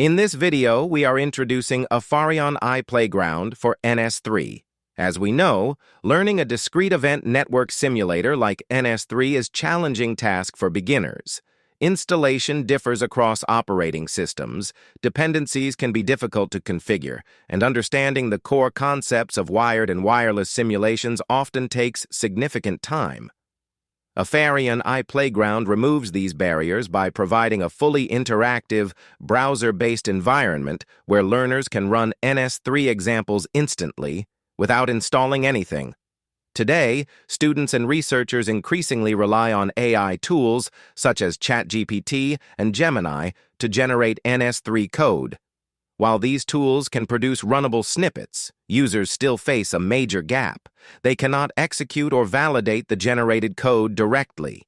In this video, we are introducing Afarion iPlayground for ns-3. As we know, learning a discrete event network simulator like ns-3 is a challenging task for beginners. Installation differs across operating systems, dependencies can be difficult to configure, and understanding the core concepts of wired and wireless simulations often takes significant time. Afarion iPlayground removes these barriers by providing a fully interactive, browser-based environment where learners can run ns-3 examples instantly without installing anything. Today, students and researchers increasingly rely on AI tools such as ChatGPT and Gemini to generate ns-3 code. While these tools can produce runnable snippets, users still face a major gap. They cannot execute or validate the generated code directly.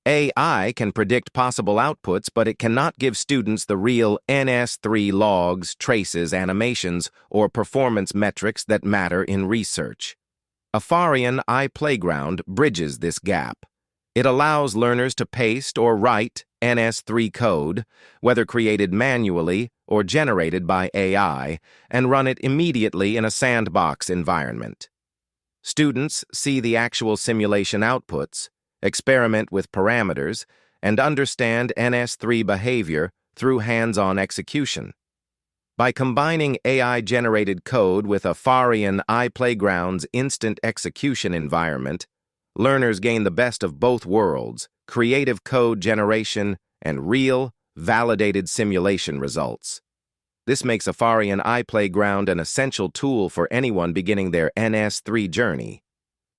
AI can predict possible outputs, but it cannot give students the real ns-3 logs, traces, animations, or performance metrics that matter in research. Afarion iPlayground bridges this gap. It allows learners to paste or write ns-3 code, whether created manually or generated by AI, and run it immediately in a sandbox environment. Students see the actual simulation outputs, experiment with parameters, and understand ns-3 behavior through hands-on execution. By combining AI-generated code with Afarion iPlayground's instant execution environment, learners gain the best of both worlds: creative code generation and real, validated simulation results. This makes Afarion iPlayground an essential tool for anyone beginning their ns-3 journey.